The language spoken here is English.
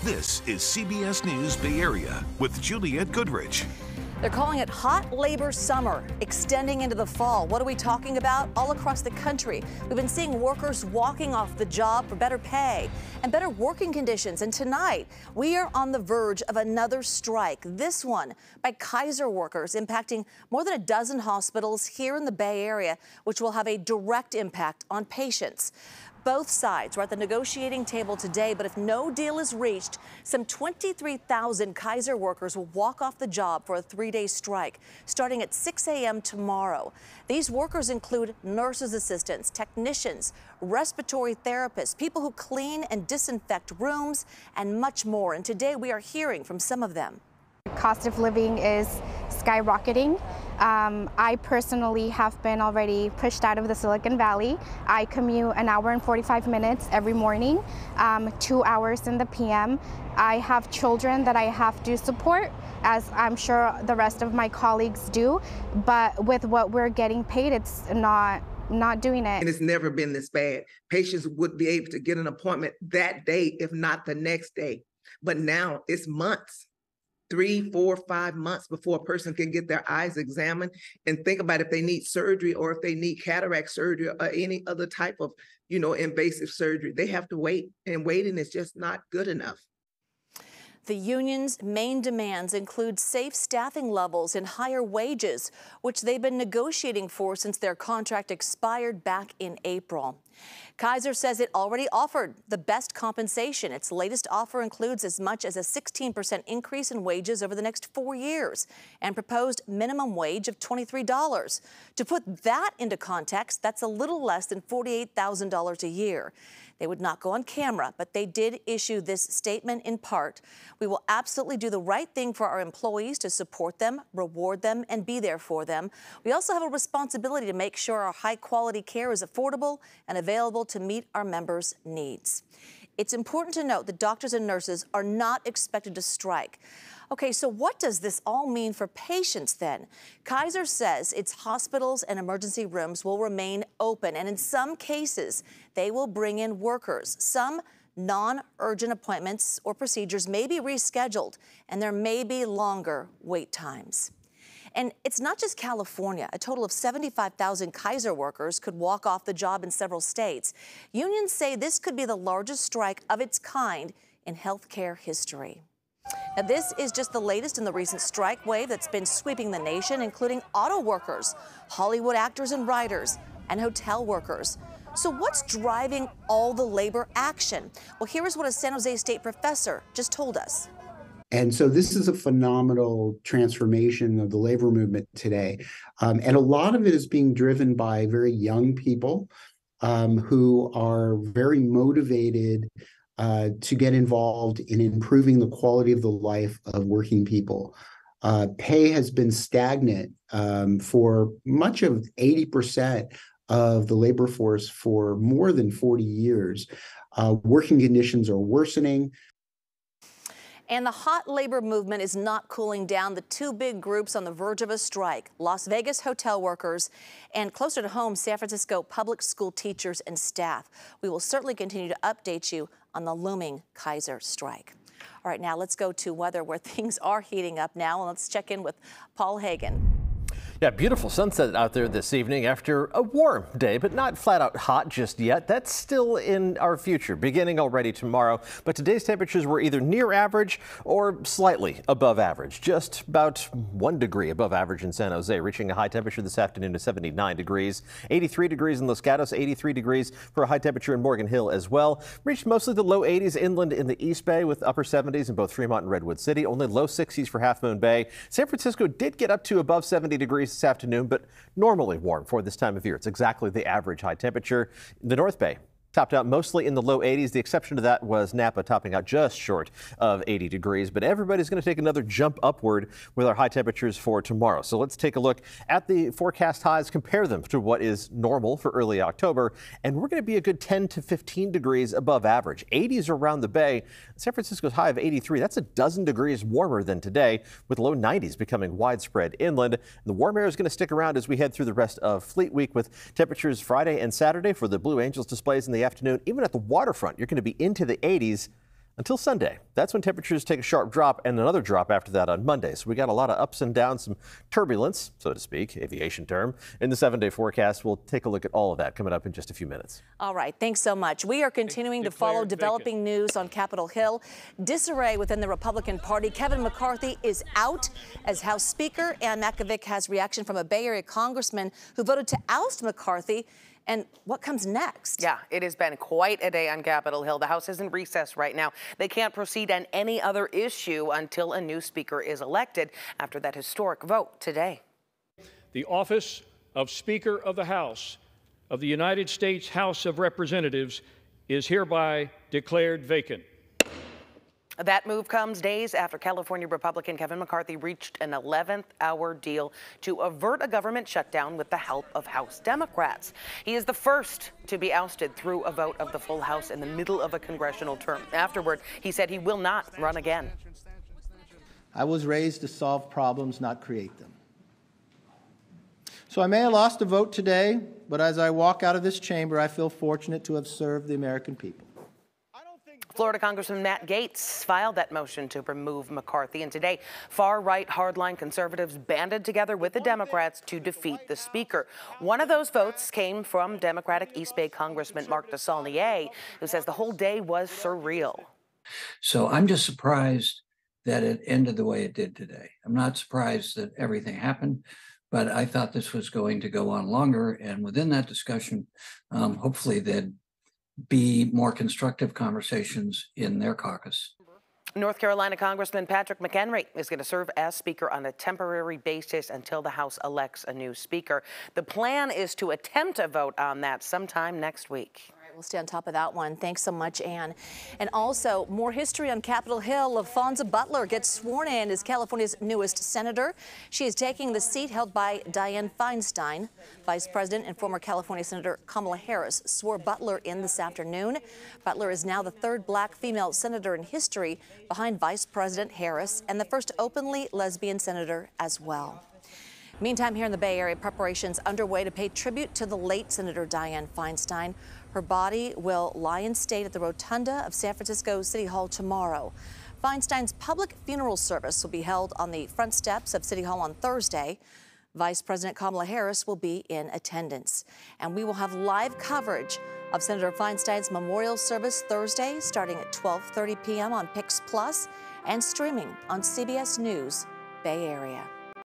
This is CBS News Bay Area with Juliette Goodrich. They're calling it hot labor summer, extending into the fall. What are we talking about? All across the country, we've been seeing workers walking off the job for better pay and better working conditions. And tonight, we are on the verge of another strike, this one by Kaiser workers, impacting more than a dozen hospitals here in the Bay Area, which will have a direct impact on patients. Both sides are at the negotiating table today, but if no deal is reached, some 23,000 Kaiser workers will walk off the job for a 3-day strike starting at 6 a.m. tomorrow. These workers include nurses' assistants, technicians, respiratory therapists, people who clean and disinfect rooms, and much more. And today we are hearing from some of them. Cost of living is skyrocketing. I personally have been already pushed out of the Silicon Valley. I commute an hour and 45 minutes every morning, 2 hours in the PM. I have children that I have to support, as I'm sure the rest of my colleagues do, but with what we're getting paid, it's not doing it. And it's never been this bad. Patients would be able to get an appointment that day, if not the next day. But now it's months. 3, 4, 5 months before a person can get their eyes examined. And think about if they need surgery or if they need cataract surgery or any other type of, invasive surgery. They have to wait, and waiting is just not good enough. The union's main demands include safe staffing levels and higher wages, which they've been negotiating for since their contract expired back in April. Kaiser says it already offered the best compensation. Its latest offer includes as much as a 16% increase in wages over the next 4 years and proposed minimum wage of $23. To put that into context, that's a little less than $48,000 a year. They would not go on camera, but they did issue this statement in part. We will absolutely do the right thing for our employees to support them, reward them, and be there for them. We also have a responsibility to make sure our high-quality care is affordable and available to meet our members' needs. It's important to note that doctors and nurses are not expected to strike. Okay, so what does this all mean for patients then? Kaiser says its hospitals and emergency rooms will remain open, and in some cases, they will bring in workers. Some non-urgent appointments or procedures may be rescheduled, and there may be longer wait times. And it's not just California. A total of 75,000 Kaiser workers could walk off the job in several states. Unions say this could be the largest strike of its kind in healthcare history. Now, this is just the latest in the recent strike wave that's been sweeping the nation, including auto workers, Hollywood actors and writers, and hotel workers. So what's driving all the labor action? Well, here is what a San Jose State professor just told us. And so this is a phenomenal transformation of the labor movement today. And a lot of it is being driven by very young people who are very motivated to get involved in improving the quality of the life of working people. Pay has been stagnant for much of 80% of the labor force for more than 40 years. Working conditions are worsening. And the hot labor movement is not cooling down. The two big groups on the verge of a strike, Las Vegas hotel workers and closer to home, San Francisco public school teachers and staff. We will certainly continue to update you on the looming Kaiser strike. All right, now let's go to weather where things are heating up now. And let's check in with Paul Hagan. Yeah, beautiful sunset out there this evening after a warm day, but not flat out hot just yet. That's still in our future, beginning already tomorrow. But today's temperatures were either near average or slightly above average, just about 1 degree above average in San Jose, reaching a high temperature this afternoon of 79 degrees, 83 degrees in Los Gatos, 83 degrees for a high temperature in Morgan Hill as well. Reached mostly the low 80s inland in the East Bay with upper 70s in both Fremont and Redwood City, only low 60s for Half Moon Bay. San Francisco did get up to above 70 degrees this afternoon, but normally warm for this time of year. It's exactly the average high temperature. The North Bay topped out mostly in the low 80s. The exception to that was Napa, topping out just short of 80 degrees. But everybody's going to take another jump upward with our high temperatures for tomorrow. So let's take a look at the forecast highs, compare them to what is normal for early October. And we're going to be a good 10 to 15 degrees above average. 80s around the Bay. San Francisco's high of 83. That's a dozen degrees warmer than today, with low 90s becoming widespread inland. The warm air is going to stick around as we head through the rest of Fleet Week, with temperatures Friday and Saturday for the Blue Angels displays in the afternoon. Even at the waterfront, you're going to be into the 80s until Sunday. That's when temperatures take a sharp drop and another drop after that on Monday. So we got a lot of ups and downs, some turbulence, so to speak, aviation term, in the 7-day forecast. We'll take a look at all of that coming up in just a few minutes. All right, thanks so much. We are continuing to follow developing news on Capitol Hill. Disarray within the Republican Party. Kevin McCarthy is out as House Speaker, and Makovic has reaction from a Bay Area congressman who voted to oust McCarthy. And what comes next? Yeah, it has been quite a day on Capitol Hill. The House is in recess right now. They can't proceed on any other issue until a new speaker is elected after that historic vote today. The office of Speaker of the House of the United States House of Representatives is hereby declared vacant. That move comes days after California Republican Kevin McCarthy reached an 11th-hour deal to avert a government shutdown with the help of House Democrats. He is the first to be ousted through a vote of the full House in the middle of a congressional term. Afterward, he said he will not run again. I was raised to solve problems, not create them. So I may have lost a vote today, but as I walk out of this chamber, I feel fortunate to have served the American people. Florida Congressman Matt Gaetz filed that motion to remove McCarthy, and today far-right hardline conservatives banded together with the Democrats to defeat the speaker. One of those votes came from Democratic East Bay Congressman Mark DeSaulnier, who says the whole day was surreal. So I'm just surprised that it ended the way it did today. I'm not surprised that everything happened, but I thought this was going to go on longer, and within that discussion, hopefully there'd be more constructive conversations in their caucus. North Carolina Congressman Patrick McHenry is going to serve as Speaker on a temporary basis until the House elects a new Speaker. The plan is to attempt a vote on that sometime next week. We'll stay on top of that one. Thanks so much, Ann. And also, more history on Capitol Hill. Laphonza Butler gets sworn in as California's newest senator. She is taking the seat held by Dianne Feinstein. Vice President and former California Senator Kamala Harris swore Butler in this afternoon. Butler is now the third black female senator in history, behind Vice President Harris, and the first openly lesbian senator as well. Meantime, here in the Bay Area, preparations underway to pay tribute to the late Senator Dianne Feinstein. Her body will lie in state at the rotunda of San Francisco City Hall tomorrow. Feinstein's public funeral service will be held on the front steps of City Hall on Thursday. Vice President Kamala Harris will be in attendance. And we will have live coverage of Senator Feinstein's memorial service Thursday, starting at 12:30 p.m. on PIX Plus and streaming on CBS News Bay Area.